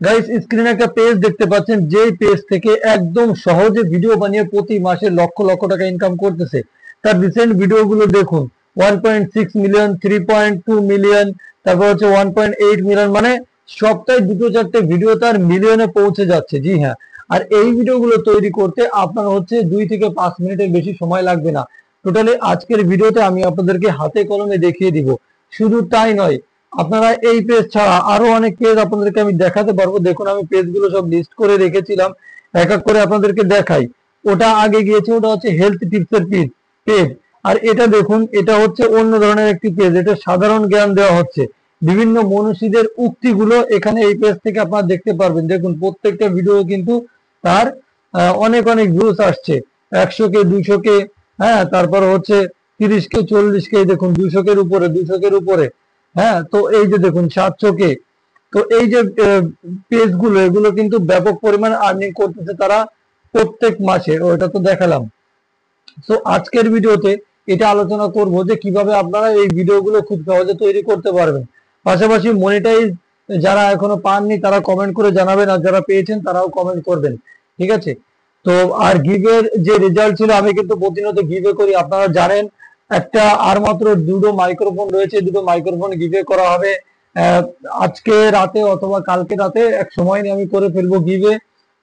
Guys স্ক্রিনে একটা page দেখতে পাচ্ছেন, যেই পেজ থেকে একদম সহজে ভিডিও বানিয়ে প্রতি মাসে লক্ষ লক্ষ টাকা ইনকাম করতেছে। তার রিসেন্ট ভিডিও গুলো দেখুন, 1.6 মিলিয়ন, 3.2 মিলিয়ন, তারপর হচ্ছে 1.8 মিলিয়ন, মানে সপ্তাহে দুটো চারটে ভিডিও তার মিলিয়নে পৌঁছে যাচ্ছে। জি হ্যাঁ, আর এই ভিডিওগুলো তৈরি করতে আপনার হচ্ছে 2 থেকে 5 মিনিটের বেশি সময় লাগবে না। টোটালি আজকের ভিডিওতে আমি আপনাদেরকে হাতে কলমে দেখিয়ে দিব। শুধু তাই নয়, আপনারা এই পেজ ছাড়া আরো অনেক পেজ আপনাদেরকে আমি দেখাতে পারবো। দেখুন আমি পেজগুলো সব লিস্ট করে রেখেছিলাম, এক এক করে আপনাদেরকে দেখাই। ওটা আগে গিয়েছে, ওটা হচ্ছে হেলথ টিপস এর পেজ। আর এটা দেখুন, এটা হচ্ছে অন্য ধরনের একটি পেজ, এটা সাধারণ জ্ঞান দেওয়া হচ্ছে। বিভিন্ন মনীষীদের উক্তিগুলো এখানে এই পেজ থেকে আপনারা দেখতে পারবেন। দেখুন প্রত্যেকটা ভিডিও কিন্তু তার অনেক অনেক ভিউজ আসছে, 100 কে, 200 কে, হ্যাঁ, তারপর হচ্ছে 30 কে, 40 কে, দেখুন 200 কের উপরে, 200 কের উপরে, হ্যাঁ। তো এই যে দেখুন 700 কে। তো এই যে পেজগুলো, এগুলো কিন্তু ব্যাপক পরিমাণ আর্নিং করতেছে তারা প্রত্যেক মাসে। ওটা তো দেখালাম। তো আজকের ভিডিওতে এটা আলোচনা করব যে কিভাবে আপনারা এই ভিডিওগুলো খুব সহজে তৈরি করতে পারবেন। পাশাপাশি মনিটাইজ যারা এখনো পাননি তারা কমেন্ট করে জানাবেন, আর যারা পেয়েছেন তারাও কমেন্ট করবেন, ঠিক আছে? তো আর গিভের যে রেজাল্ট ছিল, আমি কিন্তু প্রতিনিয়ত গিভে করি, আপনারা জানেন। একটা আর মাত্র দুটো মাইক্রোফোন রয়েছে, দুটো মাইক্রোফোন গিভে করা হবে আজকে রাতে অথবা কালকে রাতে। এক সময় নিয়ে আমি করে ফেলবো গিভে।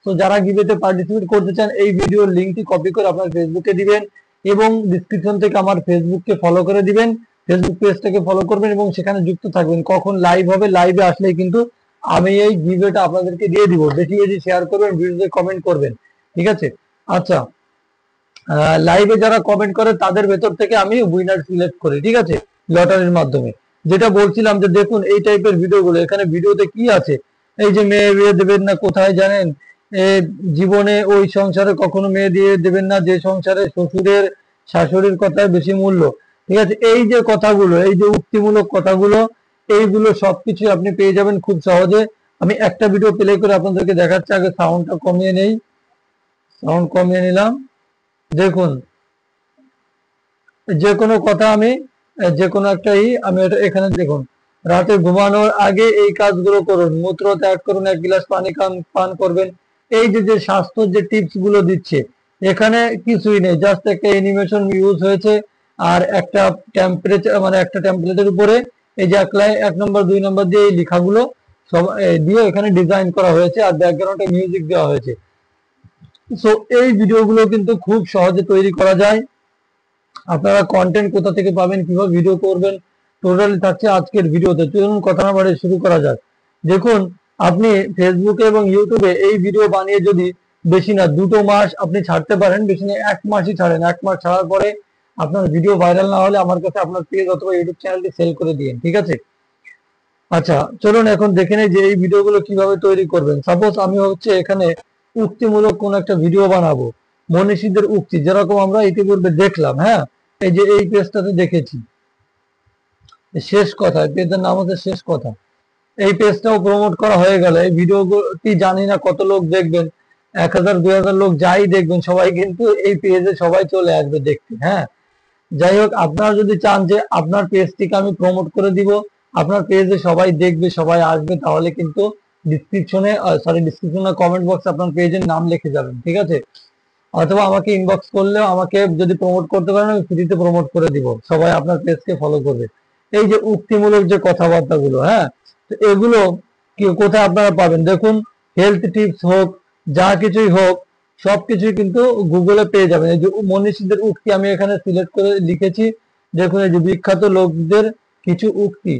তো যারা গিভেতে পার্টিসিপেট করতে চান, এই ভিডিওর লিঙ্কটি কপি করে আপনার ফেসবুকে দিবেন এবং ডিসক্রিপশন থেকে আমার ফেসবুককে ফলো করে দিবেন, ফেসবুক পেজটাকে ফলো করবেন এবং সেখানে যুক্ত থাকবেন। কখন লাইভ হবে, লাইভে আসলেই কিন্তু আমি এই গিভেটা আপনাদেরকে দিয়ে দিব। বেশি বেশি শেয়ার করবেন, ভিডিওতে কমেন্ট করবেন, ঠিক আছে? আচ্ছা, লাইভে যারা কমেন্ট করে তাদের ভেতর থেকে আমি উইনার সিলেক্ট করি, ঠিক আছে, লটারির মাধ্যমে। যেটা বলছিলাম যে দেখুন এই টাইপের ভিডিওগুলো, এখানে ভিডিওতে কি আছে, এই যে মেয়ে বিয়ে দেবেন না কোথায় জানেন, এ জীবনে ওই সংসারে কখনো মেয়ে দিয়ে দেবেন না যে সংসারে শ্বশুরের শাশুড়ির কথায় বেশি মূল্য, ঠিক আছে? এই যে কথাগুলো, এই যে উক্তিমূলক কথাগুলো, এইগুলো সবকিছু আপনি পেয়ে যাবেন খুব সহজে। আমি একটা ভিডিও প্লে করে আপনাদেরকে দেখাচ্ছি। আগে সাউন্ডটা কমিয়ে নেই, সাউন্ড কমিয়ে নিলাম। দেখুন যে কোনো কথা আমি, যে কোনো একটাই আমি এটা এখানে দেখুন, রাতে ঘুমানোর আগে এই কাজগুলো করুন, মূত্র ত্যাগ করুন, 1 গ্লাস পানি পান করবেন। এই যে যে স্বাস্থ্য যে টিপস গুলো দিচ্ছে, এখানে কিছুই নেই, জাস্ট একটা অ্যানিমেশন ইউজ হয়েছে আর একটা টেম্পারেচার, মানে একটা টেম্পারেচার উপরে এই যে 1 নম্বর 2 নম্বর দিয়ে এই লেখাগুলো সব দিয়ে এখানে ডিজাইন করা হয়েছে, আর ব্যাকগ্রাউন্ডে মিউজিক দেওয়া হয়েছে। সো এই ভিডিওগুলো কিন্তু খুব সহজে তৈরি করা যায়। আপনারা কন্টেন্ট কোথা থেকে পাবেন, কিভাবে ভিডিও করবেন, টোটালি থাকছে আজকের ভিডিওতে। চলুন কথা না বাড়িয়ে শুরু করা যাক। দেখুন আপনি ফেসবুকে এবং ইউটিউবে এই ভিডিও বানিয়ে যদি বেশি না 2 মাস আপনি ছাড়তে পারেন, বেশি না 1 মাসই ছাড়েন, 1 মাস ছাড়ার পরে আপনার ভিডিও ভাইরাল না হলে আমার কাছে আপনার পেজ অথবা ইউটিউব চ্যানেলটি সেল করে দিন, ঠিক আছে? আচ্ছা, চলুন এখন দেখে নেই যে এই ভিডিওগুলো কিভাবে তৈরি করবেন। সাপোজ আমি হচ্ছে এখানে উক্তিমূলক কোন একটা ভিডিও বানাবো, মনীষীদের উক্তি, যেরকম আমরা ইতিপূর্বে দেখলাম, হ্যাঁ। এই যে এই পেজটাতে দেখেছি, শেষ কথা, পেজের নাম হচ্ছে শেষ কথা। এই পেজটাও প্রমোট করা হয়ে গেল। এই ভিডিওটি জানি না কত লোক দেখবেন, 1000 2000 লোক যাই দেখবেন, সবাই কিন্তু এই পেজে সবাই চলে আসবে দেখতে, হ্যাঁ। যাই হোক, আপনারা যদি চান যে আপনার পেজটিকে আমি প্রমোট করে দিব, আপনার পেজে সবাই দেখবে, সবাই আসবে, তাহলে কিন্তু ডিসক্রিপশনে কমেন্ট বক্সে আপনার পেজের নাম লিখে যাবেন, ঠিক আছে? অথবা আমাকে ইনবক্স করলেও, আমাকে যদি প্রমোট করতে পারেন আমি ফ্রিতে প্রমোট করে দিব, সবাই আপনার পেজকে ফলো করবে। এই যে উক্তিমূলক যে কথাবার্তাগুলো, হ্যাঁ, তো এগুলো কি কোথায় আপনারা পাবেন? দেখুন হেলথ টিপস হোক, যা কিছুই হোক, সবকিছুই কিন্তু গুগলে পেয়ে যাবেন। এই যে মনীষীদের উক্তি আমি এখানে সিলেক্ট করে লিখেছি। দেখুন এই যে বিখ্যাত লোকদের কিছু উক্তি,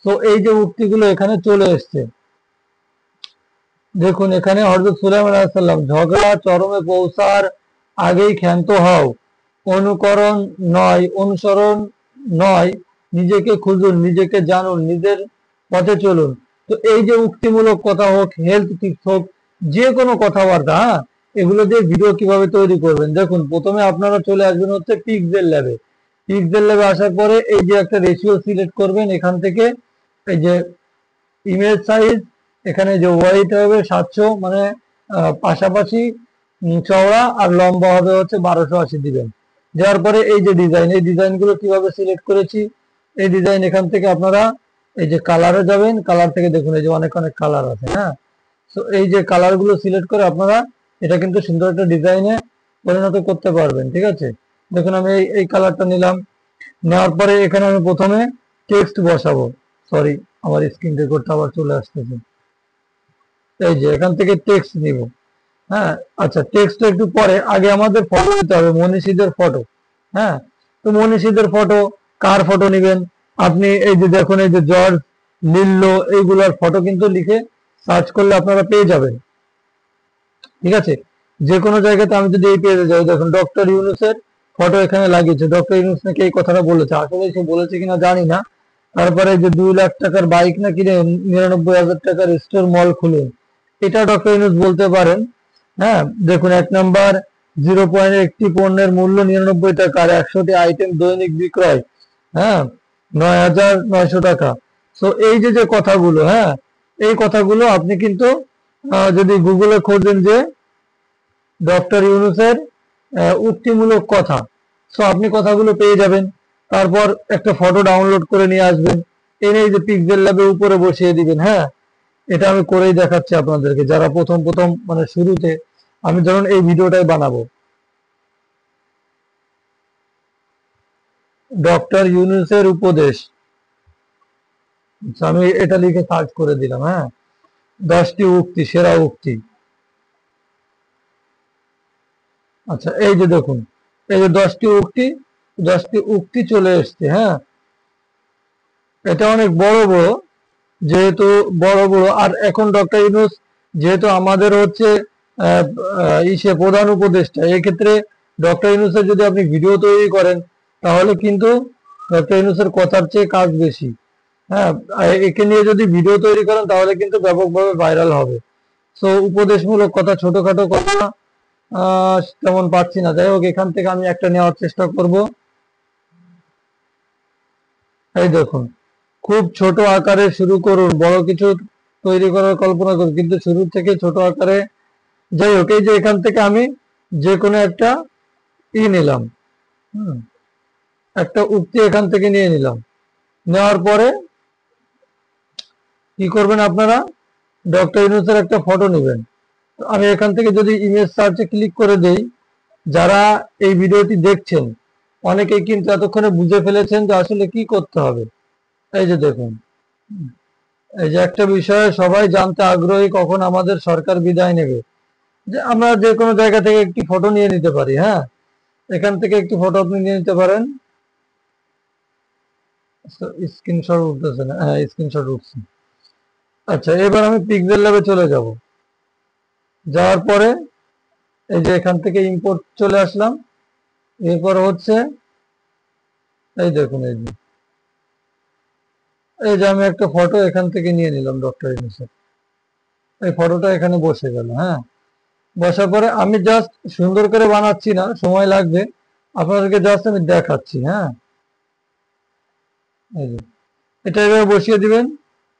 তো এই যে উক্তিগুলো এখানে চলে এসছে। দেখুন এখানে হযরত সুলাইমান আলাইহিস সালাম, ঝগড়া চরমে পৌঁছার আগেই ক্ষান্ত হও, অনুকরণ নয়, অনুসরণ নয়, নিজেকে খুঁজুন, নিজেকে জানুন, নিজের পথে চলুন। তো এই যে উক্তিমূলক কথা হোক, হেলথ টিপস হোক, যে কোনো কথাবার্তা, হ্যাঁ, এগুলো দিয়ে ভিডিও কিভাবে তৈরি করবেন। দেখুন প্রথমে আপনারা চলে আসবেন হচ্ছে পিক্সেল ল্যাবে। পিক্সেল ল্যাবে আসার পরে এই যে একটা রেশিও সিলেক্ট করবেন, এখান থেকে এই যে ইমেজ সাইজ, এখানে যে ওয়াইড হবে 700, মানে পাশাপাশি চওড়া, আর লম্বা হবে হচ্ছে 1280 দিবেন। দেওয়ার পরে এই যে ডিজাইন, এই ডিজাইন গুলো কিভাবে সিলেক্ট করেছি, এই ডিজাইন এখান থেকে আপনারা এই যে কালারে যাবেন, কালার থেকে দেখুন এই যে অনেক অনেক কালার আছে, হ্যাঁ। সো এই যে কালার গুলো সিলেক্ট করে আপনারা এটা কিন্তু সুন্দর একটা ডিজাইনে পরিণত করতে পারবেন। ঠিক আছে, দেখুন আমি এই কালারটা নিলাম, নেওয়ার পরে এখানে আমি প্রথমে টেক্সট বসাবো। সরি, আমার স্ক্রিন রেকর্ডটা আবার চলে আসতেছে। এই যে এখান থেকে টেক্সট নিব। হ্যাঁ, আচ্ছা, টেক্সট একটু পরে, আগে আমাদের ফটো নিতে হবে, মনীষীদের ফটো। হ্যাঁ, তো মনীষীদের ফটো, কার ফটো নেবেন আপনি? এই যে দেখুন, এই যে জর্জ, লিল্লো, এইগুলার ফটো কিন্তু লিখে সার্চ করলে আপনারা পেয়ে যাবেন। ঠিক আছে, যে কোনো জায়গাতে আমি যদি এই পেজে যাই, দেখুন ডক্টর ইউনূসের ফটো এখানে লাগিয়েছে। ডক্টর ইউনূস নাকি এই কথাটা বলেছে, আসলে সে বলেছে কিনা জানি না। তারপরে যে 2 লাখ টাকার বাইক না কিনে 99,000 টাকার স্টোর মল খুলুন, এটা ডক্টর ইউনূস বলতে পারেন। হ্যাঁ, দেখুন 1 নম্বর, 0.1টি পণ্যের মূল্য 99 টাকা আর 100টি আইটেম দৈনিক বিক্রয়। হ্যাঁ, 9,900 টাকা। তো এই যে যে কথাগুলো, হ্যাঁ, এই কথাগুলো আপনি কিন্তু যদি গুগলে খোঁজেন যে ডক্টর ইউনূসের উক্তিমূলক কথা, তো আপনি কথাগুলো পেয়ে যাবেন। তারপর একটা ফটো ডাউনলোড করে নিয়ে আসবেন, এনে এই যে পিক্সেল ল্যাবে উপরে বসিয়ে দিবেন। হ্যাঁ, এটা আমি করেই দেখাচ্ছি আপনাদেরকে, যারা প্রথম প্রথম মানে শুরুতে, আমি ধরুন এই ভিডিওটাই বানাবো, ডক্টর ইউনূসের উপদেশ। আচ্ছা, আমি এটা লিখে সার্চ করে দিলাম। হ্যাঁ, 10টি উক্তি, সেরা উক্তি। আচ্ছা, এই যে দেখুন, এই যে 10টি উক্তি চলে এসছে। হ্যাঁ, এটা অনেক বড় বড়, যেহেতু বড় বড়, আর এখন ডক্টর ইউনূস যেহেতু আমাদের হচ্ছে ইসে প্রধান উপদেষ্টা, এক্ষেত্রে ডক্টর ইউনূসের যদি আপনি ভিডিও তৈরি করেন, তাহলে কিন্তু ডক্টর ইউনূসের কথার চেয়ে কাজ বেশি। হ্যাঁ, একে নিয়ে যদি ভিডিও তৈরি করেন তাহলে কিন্তু ব্যাপকভাবে ভাইরাল হবে। তো উপদেশমূলক কথা, ছোটখাটো কথা তেমন পাচ্ছি না। যাই হোক, এখান থেকে আমি একটা নেওয়ার চেষ্টা করব। এই দেখুন, খুব ছোট আকারে শুরু করুন, বড় কিছু তৈরি করার কল্পনা করুন, কিন্তু শুরু থেকে ছোট আকারে। যাই হোক, এই যে এখান থেকে আমি যে কোনো একটা নিলাম। হুম, একটা উক্তি এখান থেকে নিয়ে নিলাম। নেওয়ার পরে কি করবেন আপনারা? ডক্টর ইউনূসের একটা ফটো নেবেন। আমি এখান থেকে যদি ইমেজ সার্চে ক্লিক করে দেই, যারা এই ভিডিওটি দেখছেন অনেকেই কিন্তু এতক্ষণে বুঝে ফেলেছেন যে আসলে কি করতে হবে। এই যে দেখুন, এই যে একটা বিষয়ে সবাই জানতে আগ্রহী, কখন আমাদের সরকার বিদায় নেবে। যে আমরা যে কোনো জায়গা থেকে একটি ফটো নিয়ে নিতে পারি। হ্যাঁ, এখান থেকে একটি ফটো আপনি নিয়ে নিতে পারেন। স্ক্রিনশট উঠতেছে না? হ্যাঁ, স্ক্রিনশট উঠছে। আচ্ছা, এবার আমি পিক্সেল ল্যাবে চলে যাব। যাওয়ার পরে এই যে এখান থেকে ইম্পোর্ট চলে আসলাম। এরপর হচ্ছে এই দেখুন, এই যে আমি একটা ফটো এখান থেকে নিয়ে নিলাম ডক্টর ইউনূসের। এই ফটোটা এখানে বসে গেল। হ্যাঁ, বসার পরে আমি জাস্ট সুন্দর করে বানাচ্ছি না, সময় লাগবে, আপনাদেরকে জাস্ট আমি দেখাচ্ছি। হ্যাঁ, এই যে এটা এভাবে বসিয়ে দিবেন।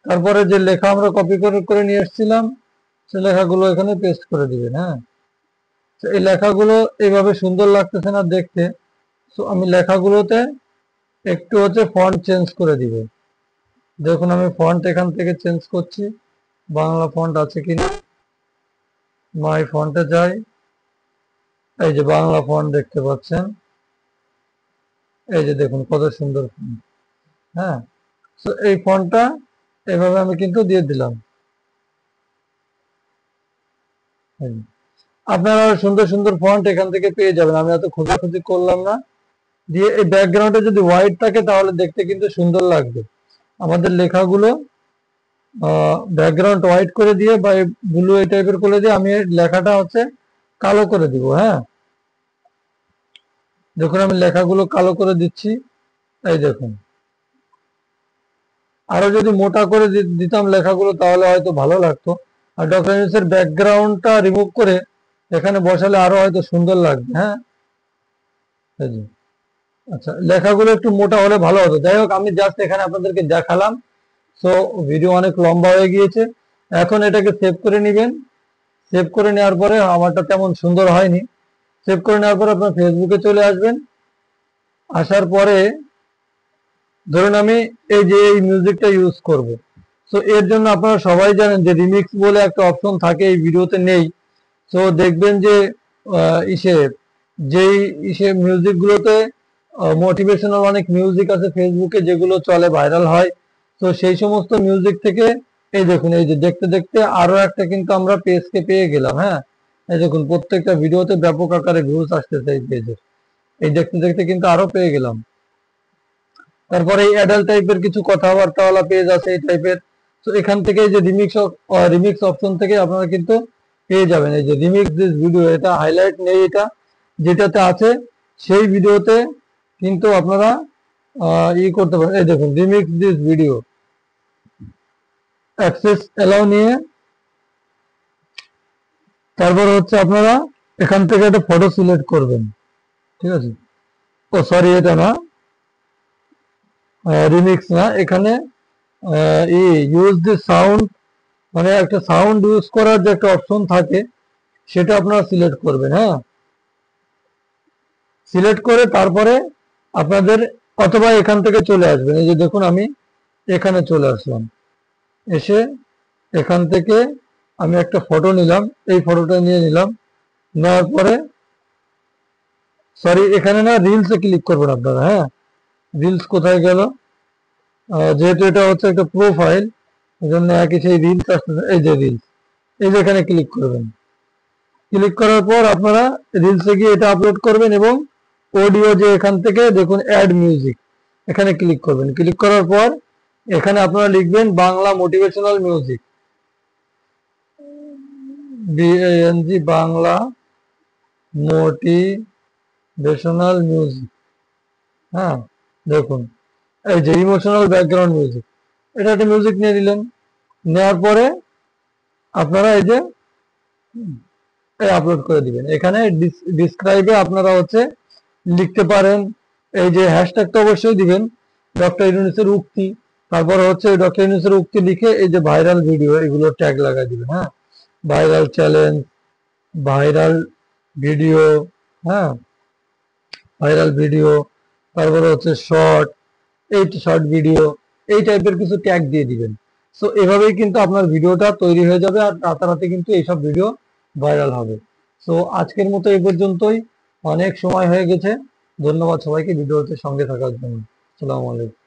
তারপরে যে লেখা আমরা কপি করে করে নিয়ে এসেছিলাম, সে লেখাগুলো এখানে পেস্ট করে দিবেন। হ্যাঁ, তো এই লেখাগুলো এইভাবে সুন্দর লাগতেছে না দেখতে, তো আমি লেখাগুলোতে একটু হচ্ছে ফন্ট চেঞ্জ করে দিব। দেখুন, আমি ফন্ট এখান থেকে চেঞ্জ করছি, বাংলা ফন্ট আছে কিনা। মাই ফন্টে যাই, এই যে বাংলা ফন্ট দেখতে পাচ্ছেন। এই যে দেখুন কত সুন্দর ফন্ট। হ্যাঁ, তো এই ফন্টটা এভাবে আমি কিন্তু দিয়ে দিলাম। আপনারা সুন্দর সুন্দর ফন্ট এখান থেকে পেয়ে যাবেন, আমি এত খোঁজাখুঁজি করলাম না। দিয়ে এই ব্যাকগ্রাউন্ডে যদি হোয়াইট থাকে তাহলে দেখতে কিন্তু সুন্দর লাগবে। আমাদের লেখাগুলো ব্যাকগ্রাউন্ড হোয়াইট করে দিয়ে বা ব্লু এই টাইপের করে দিয়ে আমি লেখাটা হচ্ছে কালো করে দিব। হ্যাঁ, দেখুন আমি লেখাগুলো কালো করে দিচ্ছি। এই দেখুন, আরো যদি মোটা করে দিতাম লেখাগুলো তাহলে হয়তো ভালো লাগতো। আর ডক্টর ইউনূসের ব্যাকগ্রাউন্ডটা রিমুভ করে এখানে বসালে আরো হয়তো সুন্দর লাগবে। হ্যাঁ, এই যে, আচ্ছা, লেখাগুলো একটু মোটা হলে ভালো হতো। যাই হোক, আমি জাস্ট এখানে আপনাদেরকে দেখালাম। তো ভিডিও অনেক লম্বা হয়ে গিয়েছে, এখন এটাকে সেভ করে নেবেন। সেভ করে নেওয়ার পরে, আমারটা তেমন সুন্দর হয়নি, সেভ করে নেওয়ার পরে আপনার ফেসবুকে চলে আসবেন। আসার পরে ধরুন আমি এই যে এই মিউজিকটা ইউজ করব, সো এর জন্য আপনারা সবাই জানেন যে রিমিক্স বলে একটা অপশন থাকে, এই ভিডিওতে নেই। সো দেখবেন যে ইসে যেই ইসে মিউজিক গুলোতে মোটিভেশনাল অনেক মিউজিক আছে ফেসবুকে যেগুলো চলে, ভাইরাল হয়। তো সেই সমস্ত মিউজিক থেকে এই দেখুন, এই যে দেখতে দেখতে আরো একটা কিন্তু আমরা পেজকে পেয়ে গেলাম। হ্যাঁ, এই দেখুন প্রত্যেকটা ভিডিওতে ব্যাপক আকারে ভিউজ আসতেছে এই পেজের। এই দেখতে দেখতে কিন্তু আরো পেয়ে গেলাম। তারপরে এই অ্যাডাল্ট টাইপের কিছু কথাবার্তাওয়ালা পেজ আছে এই টাইপের। তো এখান থেকে যে রিমিক্স অপশন থেকে আপনারা কিন্তু পেয়ে যাবেন এই যে রিমিক্স দিস ভিডিও। এটা হাইলাইট নেই, এটা যেটাতে আছে সেই ভিডিওতে কিন্তু আপনারা করতে পারেন। এই দেখুন remix this video, access allow নিয়ে তারপর হচ্ছে আপনারা এখান থেকে একটা ফটো সিলেক্ট করবেন। ঠিক আছে, ও সরি এটা না, রিমিক্স না, এখানে ইউজ দি সাউন্ড, মানে একটা সাউন্ড ইউজ করার যে একটা অপশন থাকে সেটা আপনারা সিলেক্ট করবেন। হ্যাঁ, সিলেক্ট করে তারপরে আপনাদের অথবা এখান থেকে চলে আসবেন। এই যে দেখুন আমি এখানে চলে আসলাম, এসে এখান থেকে আমি একটা ফটো নিলাম, এই ফটোটা নিয়ে নিলাম। নেওয়ার পরে সরি এখানে না, রিলসে ক্লিক করবেন আপনারা। হ্যাঁ, রিলস কোথায় গেল, যেহেতু এটা হচ্ছে একটা প্রোফাইল এই জন্য একই সেই রিলস আসতেছে। এই যে রিলস, এই যে এখানে ক্লিক করবেন। ক্লিক করার পর আপনারা রিলসে গিয়ে এটা আপলোড করবেন এবং অডিও যে এখান থেকে দেখুন অ্যাড মিউজিক, এখানে ক্লিক করবেন। ক্লিক করার পর এখানে আপনারা লিখবেন Bangla motivational music, BANG Bangla motivational music. হ্যাঁ, দেখুন এই যে ইমোশনাল ব্যাকগ্রাউন্ড মিউজিক, এটা একটা মিউজিক নিয়ে নিলেন। নেওয়ার পরে আপনারা এই যে আপলোড করে দিবেন। এখানে ডিসক্রাইবে আপনারা হচ্ছে লিখতে পারেন, এই যে হ্যাশট্যাগটা অবশ্যই দিবেন ডক্টর ইউনূসের উক্তি, তারপর হচ্ছে ডক্টর ইউনূসের উক্তি লিখে এই যে ভাইরাল ভিডিও এগুলো ট্যাগ লাগাই দিবেন। হ্যাঁ, ভাইরাল চ্যালেঞ্জ, ভাইরাল ভিডিও, হ্যাঁ ভাইরাল ভিডিও, তারপরে হচ্ছে শর্ট, এই শর্ট ভিডিও, এই টাইপের কিছু ট্যাগ দিয়ে দিবেন। সো এভাবেই কিন্তু আপনার ভিডিওটা তৈরি হয়ে যাবে আর রাতারাতি কিন্তু এইসব ভিডিও ভাইরাল হবে। সো আজকের মতো এই পর্যন্তই, অনেক সময় হয়ে গেছে। ধন্যবাদ সবাইকে ভিডিওতে সঙ্গে থাকার জন্য। আসসালামু আলাইকুম।